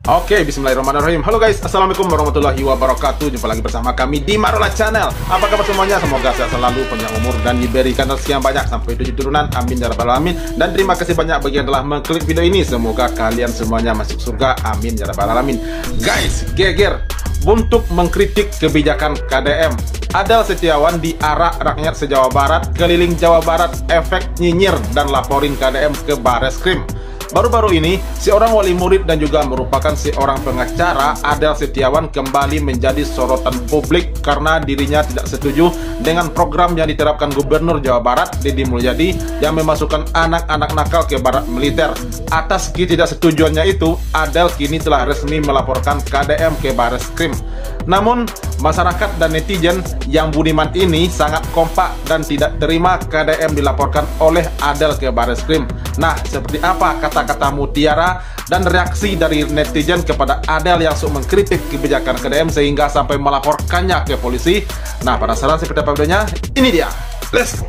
Oke, bismillahirrahmanirrahim. Halo guys, assalamualaikum warahmatullahi wabarakatuh. Jumpa lagi bersama kami di Marola Channel. Apa kabar semuanya? Semoga sehat selalu, panjang umur, dan diberikan rezeki yang banyak sampai 7 turunan. Amin ya rabbal alamin. Dan terima kasih banyak bagi yang telah mengklik video ini. Semoga kalian semuanya masuk surga. Amin ya rabbal alamin. Guys, geger untuk mengkritik kebijakan KDM. Adel Setiawan diarak rakyat se-Jawa Barat keliling Jawa Barat, efek nyinyir dan laporin KDM ke Bareskrim. Baru-baru ini, seorang wali murid dan juga merupakan seorang pengacara, Adel Setiawan kembali menjadi sorotan publik karena dirinya tidak setuju dengan program yang diterapkan Gubernur Jawa Barat, Deddy Mulyadi, yang memasukkan anak-anak nakal ke barak militer. Atas ketidaksetujuannya itu, Adel kini telah resmi melaporkan KDM ke Bareskrim. Namun, masyarakat dan netizen yang budiman ini sangat kompak dan tidak terima KDM dilaporkan oleh Adel ke Bareskrim. Nah, seperti apa kata-kata mutiara dan reaksi dari netizen kepada Adel yang sok mengkritik kebijakan KDM sehingga sampai melaporkannya ke polisi? Nah, penasaran seperti apa videonya? Ini dia. Let's go.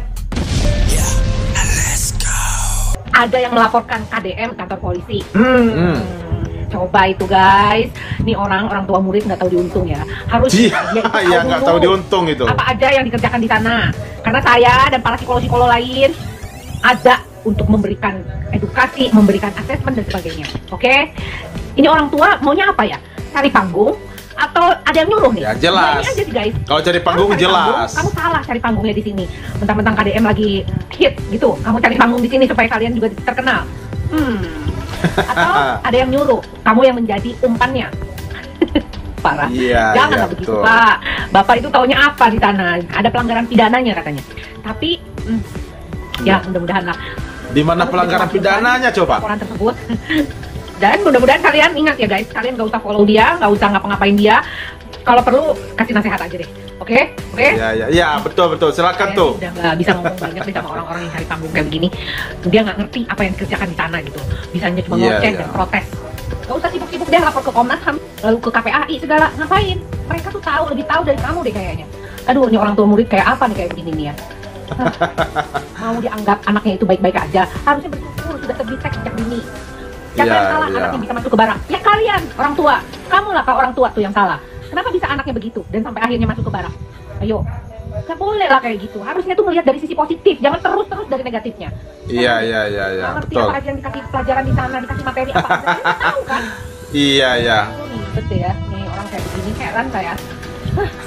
Ada yang melaporkan KDM kantor polisi. Coba itu guys, nih orang tua murid nggak tahu diuntung ya. Harus ya nggak tahu diuntung itu. Apa aja yang dikerjakan di sana? Karena saya dan para psikolog lain ada untuk memberikan edukasi, memberikan asesmen dan sebagainya. Oke? Ini orang tua maunya apa ya? Cari panggung atau ada yang nyuruh nih? Ya jelas. Aja sih, guys. Kalau cari panggung jelas. Kamu salah cari panggungnya di sini. Mentang-mentang KDM lagi hit gitu. Kamu cari panggung di sini supaya kalian juga terkenal. Atau ada yang nyuruh, kamu yang menjadi umpannya. Parah. Jangan begitu, Pak. Bapak itu taunya apa di sana? Ada pelanggaran pidananya katanya. Tapi ya mudah-mudahan lah. Di mana pelanggaran pidananya coba? Laporan tersebut. Dan mudah-mudahan kalian ingat ya guys, kalian gak usah follow dia, gak usah ngapa-ngapain dia. Kalau perlu kasih nasihat aja deh. Oke? Ya, betul. Silakan tuh. Udah gak bisa ngomong banyak nih sama orang-orang yang cari panggung kayak begini. Dia nggak ngerti apa yang dikerjakan di sana gitu. Bisanya cuma ngoceh dan protes. Gak usah sibuk-sibuk deh lapor ke Komnas HAM, lalu ke KPAI segala. Ngapain? Mereka tuh lebih tahu dari kamu deh kayaknya. Aduh, ini orang tua murid kayak apa nih kayak begini nih ya. Mau dianggap anaknya itu baik-baik aja, harusnya bersyukur sudah terdetek sejak dini. Siapa yang salah anaknya bisa masuk ke barak? Ya kalian, orang tua. Kamu lah orang tua tuh yang salah. Kenapa bisa anaknya begitu dan sampai akhirnya masuk ke barak? Ayo, nggak boleh lah kayak gitu. Harusnya tuh melihat dari sisi positif, jangan terus dari negatifnya. Iya. Ngerti apa aja yang dikasih pelajaran di sana, dikasih materi apa aja, kita tahu kan? Iya. Betul ya, nih orang kayak begini heran saya.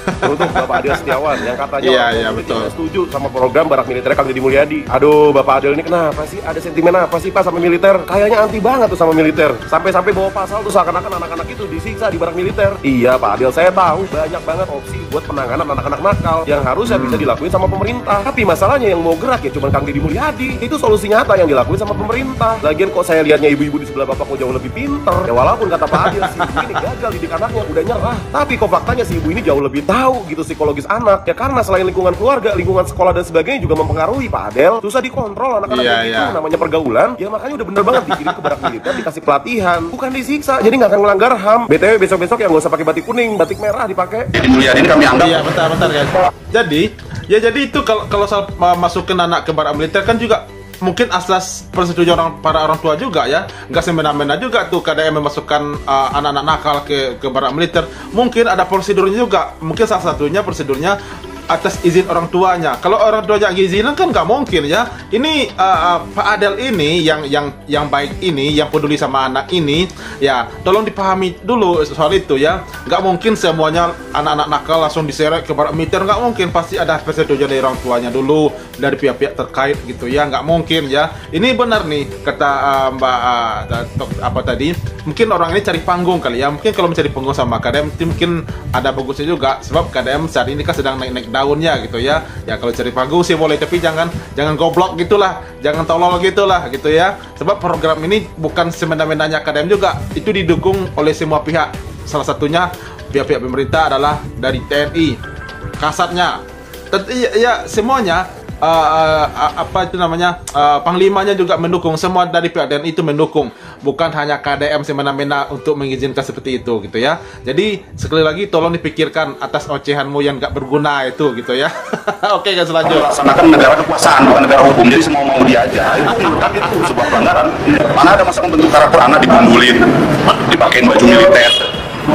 Untuk Bapak Adel Setiawan yang katanya betul. setuju sama program barak militer Kang Deddy Mulyadi. Aduh, Bapak Adel ini kenapa sih? Ada sentimen apa sih Pak sama militer? Kayaknya anti banget tuh sama militer. Sampai-sampai bawa pasal tuh seakan-akan anak-anak itu disiksa di barak militer. Iya Pak Adel, saya tahu banyak banget opsi buat penanganan anak-anak nakal yang harusnya bisa dilakuin sama pemerintah. Tapi masalahnya yang mau gerak ya cuma Kang Deddy Mulyadi. Itu solusi nyata yang dilakuin sama pemerintah. Lagian kok saya lihatnya ibu-ibu di sebelah Bapak kok jauh lebih pintar. Ya walaupun kata Pak Adel si ibu ini gagal didik anaknya, udah nyerah. Tapi kok faktanya si ibu ini jauh lebih tahu gitu psikologis anak ya, karena selain lingkungan keluarga, lingkungan sekolah dan sebagainya juga mempengaruhi Pak Adel. Susah dikontrol anak-anak itu, namanya pergaulan ya, makanya udah bener banget dikirim ke barak militer, dikasih pelatihan, bukan disiksa, jadi nggak akan melanggar HAM. BTW besok-besok ya nggak usah pakai batik kuning, batik merah dipakai. Ini kami anggap. Iya, bentar guys. Jadi itu kalau soal masukin anak ke barak militer kan juga mungkin asas persetujuan para orang tua juga ya, nggak semena-mena juga tuh KDM memasukkan anak-anak nakal ke barak militer. Mungkin ada prosedurnya juga, mungkin salah satunya prosedurnya atas izin orang tuanya. Kalau orang tuanya izinan kan nggak mungkin ya. Ini Pak Adel ini yang baik ini, yang peduli sama anak ini ya, tolong dipahami dulu soal itu ya. Nggak mungkin semuanya anak-anak nakal langsung diseret ke barak militer, nggak mungkin. Pasti ada persetujuan dari orang tuanya dulu, dari pihak-pihak terkait gitu ya. Nggak mungkin ya. Ini benar nih kata Mbak apa tadi, mungkin orang ini cari panggung kali ya. Mungkin kalau mencari panggung sama KDM mungkin ada bagusnya juga, sebab KDM saat ini kan sedang naik daunnya gitu ya. Ya kalau cari panggung sih boleh, tapi jangan goblok gitulah, jangan tolol gitulah gitu ya. Sebab program ini bukan semena-menanya KDM juga, itu didukung oleh semua pihak. Salah satunya pihak-pihak pemerintah adalah dari TNI, kasatnya. Ya semuanya apa itu namanya, panglimanya juga mendukung, semua dari pihak TNI itu mendukung, bukan hanya KDM semena-mena untuk mengizinkan seperti itu gitu ya. Jadi sekali lagi tolong dipikirkan atas ocehanmu yang gak berguna itu gitu ya. Oke guys, lanjut. Melaksanakan negara kekuasaan, bukan negara hukum. Jadi semua mau dia aja. Itu menurut kami itu sebuah pelanggaran. Mana ada masa membentuk karakter anak digundulin, dipakein baju militer,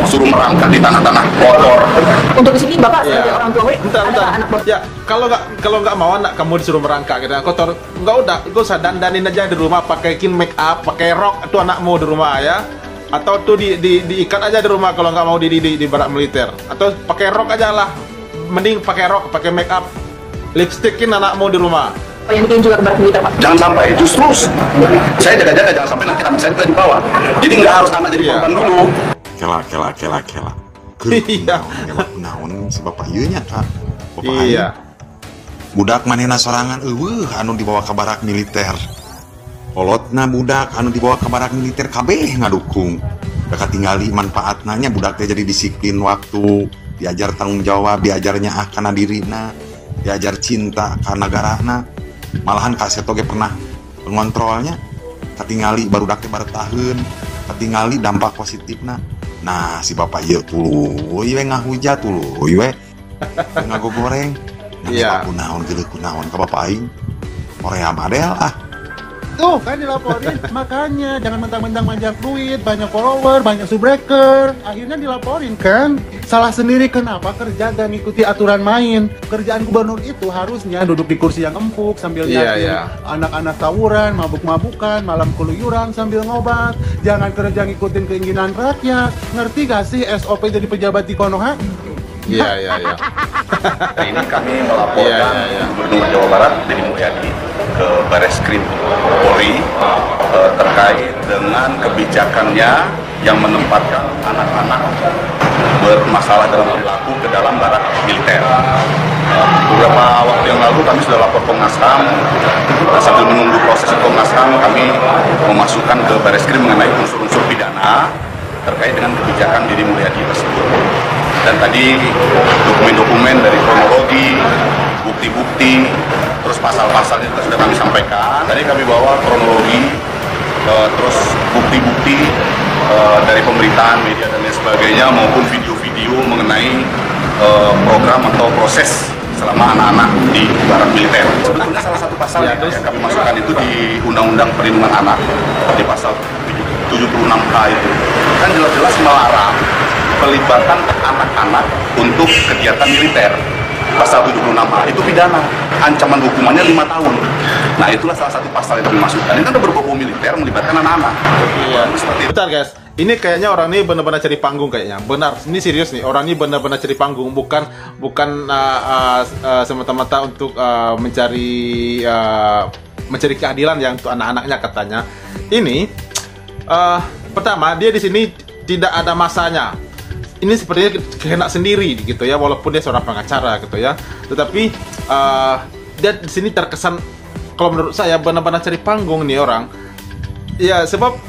suruh merangkak di tanah-tanah kotor. Untuk di sini Bapak Ya. sebagai orang tua Bentar. ada anak Bapak. Ya, kalau nggak mau anak kamu disuruh merangkak gitu kotor, nggak usah dandanin aja di rumah, pakai make up, pakai rok itu anakmu di rumah ya. Atau tuh diikat aja di rumah kalau nggak mau di barak militer. Atau pakai rok aja lah. Mending pakai rok, pakai make up, lipstikin anakmu di rumah. Apa yang dikirim juga ke barak militer Pak? Jangan sampai, justru saya jaga-jaga jangan sampai nanti anak saya juga dibawa. Jadi nggak harus anak jadi korban dulu. Kela. Iya. Naon si bapak ieu nya Kak. Bapak Iya. aing. Budak manehna sorangan anu dibawa ke barak militer. Kolotna budak anu dibawa ke barak militer kabeh ngadukung. Da katingali manfaatna nya budak teh jadi disiplin waktu, diajar tanggung jawab, diajarnya kana dirina, diajar cinta ka nagarana. Malahan kaseto ge pernah ngontrolnya. Katingali barudak teh baretaheun, katingali dampak positifna. Nah, si bapak ieu tuluy we ngahujat tuluy we ngagogoreng. Iya. Kunaon geuleuh kunaon ka bapak aing. Korea model ah. Tuh kan dilaporin, makanya jangan mentang-mentang manjat duit, banyak follower, banyak subbreaker, akhirnya dilaporin kan. Salah sendiri kenapa kerja dan ngikuti aturan main. Kerjaan gubernur itu harusnya duduk di kursi yang empuk sambil Iya, liatin iya. anak-anak tawuran, mabuk-mabukan, malam keluyuran sambil ngobat. Jangan kerja ngikutin keinginan rakyat. Ngerti gak sih SOP jadi pejabat di Konoha? Iya. Hari ini kami melaporkan Iya. Gubernur Jawa Barat Deddy Mulyadi ke Bareskrim Polri terkait dengan kebijakannya yang menempatkan anak-anak bermasalah dalam perilaku ke dalam barak militer. Beberapa waktu yang lalu kami sudah lapor Komnas HAM. Sambil menunggu proses Komnas HAM, kami memasukkan ke Bareskrim mengenai unsur-unsur pidana terkait dengan kebijakan Deddy Mulyadi tersebut. Dan tadi dokumen-dokumen dari kronologi, bukti-bukti, terus pasal-pasalnya sudah kami sampaikan. Tadi kami bawa kronologi, terus bukti-bukti dari pemberitaan, media dan lain sebagainya, maupun video-video mengenai program atau proses selama anak-anak di barak militer. Sebetulnya salah satu pasal yang kami masukkan itu di Undang-Undang Perlindungan Anak, di pasal 76H itu. Kan jelas-jelas melarang pelibatan anak-anak untuk kegiatan militer. Pasal 76A itu pidana, ancaman hukumannya 5 tahun. Nah, itulah salah satu pasal yang kami masukkan. Ini kan udah berbau militer melibatkan anak-anak. Iya. Seperti itu. Bentar guys, ini kayaknya orang ini benar-benar cari panggung kayaknya. Benar, ini serius nih. Orang ini benar-benar cari panggung, bukan semata-mata untuk mencari keadilan yang untuk anak-anaknya katanya. Ini pertama dia di sini tidak ada masanya. Ini sepertinya kehendak sendiri gitu ya, walaupun dia seorang pengacara gitu ya. Tetapi dia di sini terkesan, kalau menurut saya benar-benar cari panggung nih orang. Ya sebab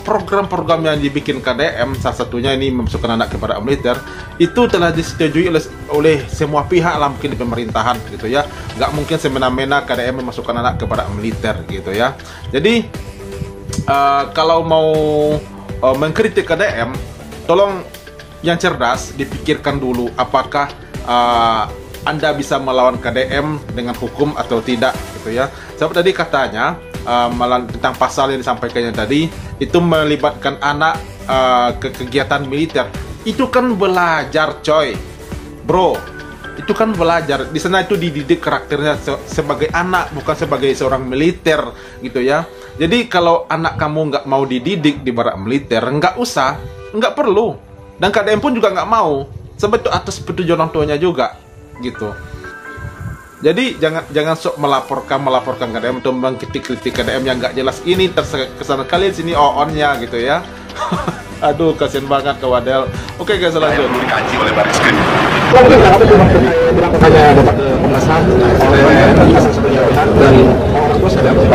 program-program yang dibikin KDM, salah satunya ini memasukkan anak kepada militer, itu telah disetujui oleh semua pihak lah, mungkin di pemerintahan gitu ya. Nggak mungkin semena-mena KDM memasukkan anak kepada militer gitu ya. Jadi kalau mau mengkritik KDM, tolong yang cerdas dipikirkan dulu apakah Anda bisa melawan KDM dengan hukum atau tidak gitu ya. Sebab tadi katanya tentang pasal yang disampaikannya tadi itu melibatkan anak ke kegiatan militer. Itu kan belajar coy, bro. Itu kan belajar. Di sana itu dididik karakternya sebagai anak, bukan sebagai seorang militer gitu ya. Jadi kalau anak kamu nggak mau dididik di barak militer, nggak usah, nggak perlu. Dan KDM pun juga nggak mau, sebab itu atas petunjuk orang tuanya juga, gitu. Jadi jangan sok melaporkan KDM atau mengkritik KDM yang nggak jelas. Ini terkesan kalian sini on-nya gitu ya. Aduh, kasian banget ke Wadel. Oke guys, lanjut. Yang dikaji oleh Bareskrim.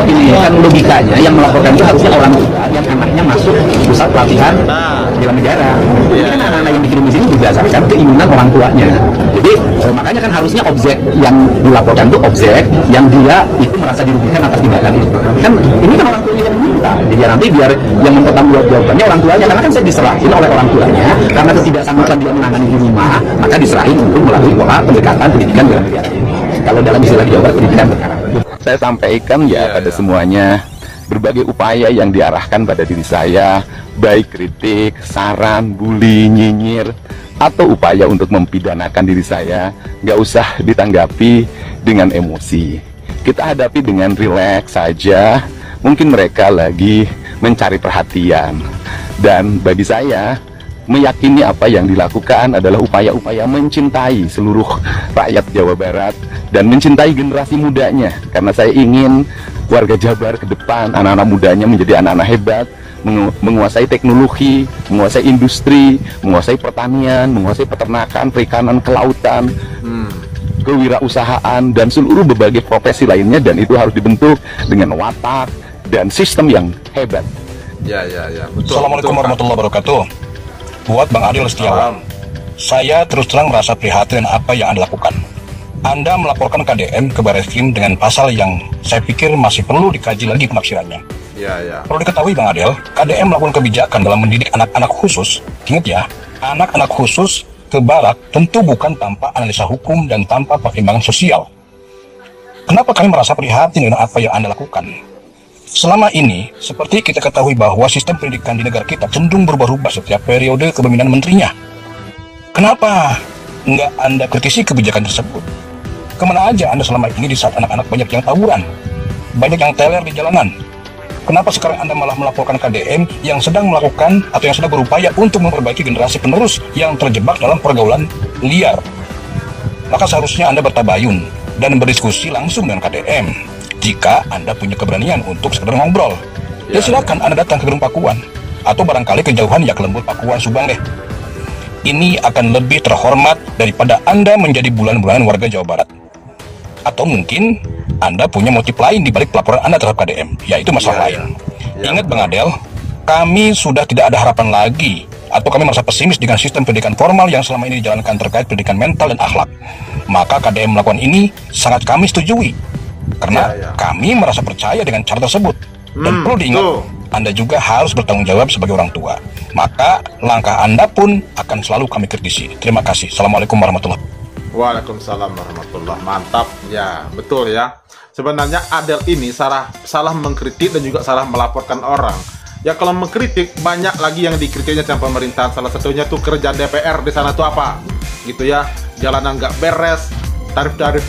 Ini kan logikanya yang melaporkan itu harusnya orang tua yang anaknya masuk pusat pelatihan Nah, bela negara. Ini kan anak-anak yang dikirim di sini berdasarkan keinginan orang tuanya. Jadi makanya kan harusnya objek yang dilaporkan itu objek yang dia itu merasa dirugikan atas tindakan itu. Kan ini kan orang tuanya yang minta. Jadi nanti biar yang mempertanggungjawabkannya orang tuanya, karena kan saya diserahin oleh orang tuanya karena ketidaksanggupan dia menangani di rumah, maka diserahin untuk melalui pola pendekatan pendidikan bela negara ini. Kalau dalam istilah di Jawa Barat pendidikan berkarakter. Saya sampaikan pada semuanya berbagai upaya yang diarahkan pada diri saya, baik kritik, saran, bully, nyinyir, atau upaya untuk mempidanakan diri saya, nggak usah ditanggapi dengan emosi. Kita hadapi dengan rileks saja. Mungkin mereka lagi mencari perhatian, dan bagi saya meyakini apa yang dilakukan adalah upaya-upaya mencintai seluruh rakyat Jawa Barat dan mencintai generasi mudanya, karena saya ingin warga Jabar ke depan, anak-anak mudanya menjadi anak-anak hebat, menguasai teknologi, menguasai industri, menguasai pertanian, menguasai peternakan, perikanan, kelautan, kewirausahaan, dan seluruh berbagai profesi lainnya, dan itu harus dibentuk dengan watak dan sistem yang hebat. Ya, betul. Assalamualaikum warahmatullahi wabarakatuh. Buat Bang Adil Setiawan, saya terus terang merasa prihatin apa yang Anda lakukan. Anda melaporkan KDM ke Bareskrim dengan pasal yang saya pikir masih perlu dikaji lagi penafsirannya. Ya. Perlu diketahui Bang Adil, KDM melakukan kebijakan dalam mendidik anak-anak khusus. Ingat ya, anak-anak khusus ke barak tentu bukan tanpa analisa hukum dan tanpa pertimbangan sosial. Kenapa kami merasa prihatin dengan apa yang Anda lakukan? Selama ini, seperti kita ketahui bahwa sistem pendidikan di negara kita cenderung berubah-ubah setiap periode kepemimpinan menterinya. Kenapa nggak Anda kritisi kebijakan tersebut? Kemana aja Anda selama ini di saat anak-anak banyak yang tawuran, banyak yang teler di jalanan? Kenapa sekarang Anda malah melaporkan KDM yang sedang melakukan atau yang sedang berupaya untuk memperbaiki generasi penerus yang terjebak dalam pergaulan liar? Maka seharusnya Anda bertabayun dan berdiskusi langsung dengan KDM. Jika Anda punya keberanian untuk sekedar ngobrol, ya silakan Anda datang ke Gedung Pakuan, atau barangkali kejauhan ya ke Lembur Pakuan Subang deh. Ini akan lebih terhormat daripada Anda menjadi bulan-bulanan warga Jawa Barat. Atau mungkin Anda punya motif lain di balik pelaporan Anda terhadap KDM, yaitu masalah lain. Ingat Bang Adel, kami sudah tidak ada harapan lagi, atau kami merasa pesimis dengan sistem pendidikan formal yang selama ini dijalankan terkait pendidikan mental dan akhlak. Maka KDM melakukan ini sangat kami setujui. Karena kami merasa percaya dengan cara tersebut. Dan perlu diingat, Anda juga harus bertanggung jawab sebagai orang tua. Maka langkah Anda pun akan selalu kami kritisi. Terima kasih. Assalamualaikum warahmatullahi wabarakatuh. Waalaikumsalam warahmatullahi. Mantap. Ya, betul ya. Sebenarnya Adel ini salah mengkritik dan juga salah melaporkan orang. Ya kalau mengkritik, banyak lagi yang dikritiknya sama pemerintahan. Salah satunya tuh kerja DPR di sana tuh apa? Gitu ya. Jalanan nggak beres, tarif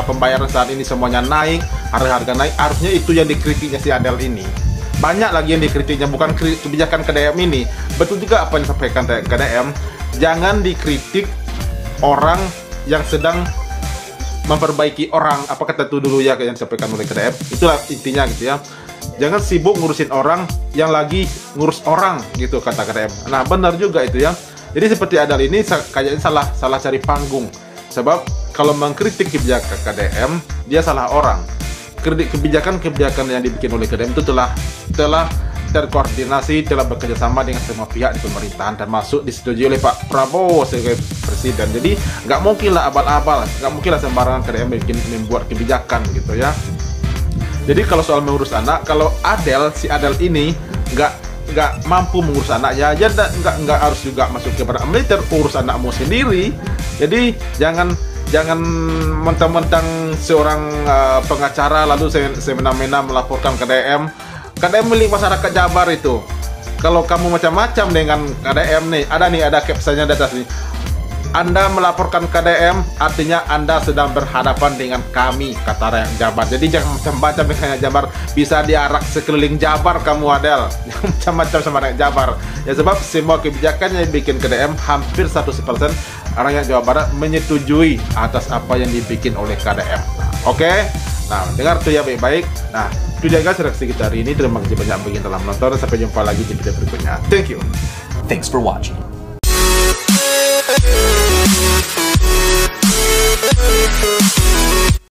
pembayaran saat ini semuanya naik, harga naik. Harusnya itu yang dikritiknya si Adel ini. Banyak lagi yang dikritiknya, bukan kebijakan KDM ini. Betul juga apa yang disampaikan KDM. Jangan dikritik orang yang sedang memperbaiki orang. Apa kata itu dulu ya yang disampaikan oleh KDM. Itulah intinya gitu ya. Jangan sibuk ngurusin orang yang lagi ngurus orang gitu kata KDM. Nah benar juga itu ya. Jadi seperti Adel ini kayaknya salah cari panggung. Sebab kalau mengkritik kebijakan KDM, dia salah orang. Kebijakan yang dibikin oleh KDM itu telah terkoordinasi, telah bekerja sama dengan semua pihak di pemerintahan dan masuk disetujui oleh Pak Prabowo sebagai presiden. Jadi nggak mungkin lah abal-abal, nggak mungkin lah sembarangan KDM membuat kebijakan gitu ya. Jadi kalau soal mengurus anak, kalau si Adel ini nggak mampu mengurus anaknya, aja nggak harus juga masuk ke barak militer, urus anakmu sendiri. Jadi jangan mentang-mentang seorang pengacara lalu semena-mena melaporkan KDM milik masyarakat Jabar itu. Kalau kamu macam-macam dengan KDM nih, ada captionnya di atas nih. Anda melaporkan KDM, artinya Anda sedang berhadapan dengan kami, kata rakyat Jabar. Jadi jangan macam-macam dengan rakyat Jabar. Bisa diarak sekeliling Jabar kamu Adel. Jangan macam-macam sama rakyat Jabar. Ya sebab semua kebijakan yang dibikin KDM hampir 100% rakyat Jawa Barat menyetujui atas apa yang dibikin oleh KDM. Oke? Nah, dengar tuh ya baik-baik. Nah, itu dia guys reaksi kita hari ini. Terima kasih banyak bagi yang telah menonton. Sampai jumpa lagi di video berikutnya. Thank you. Thanks for watching.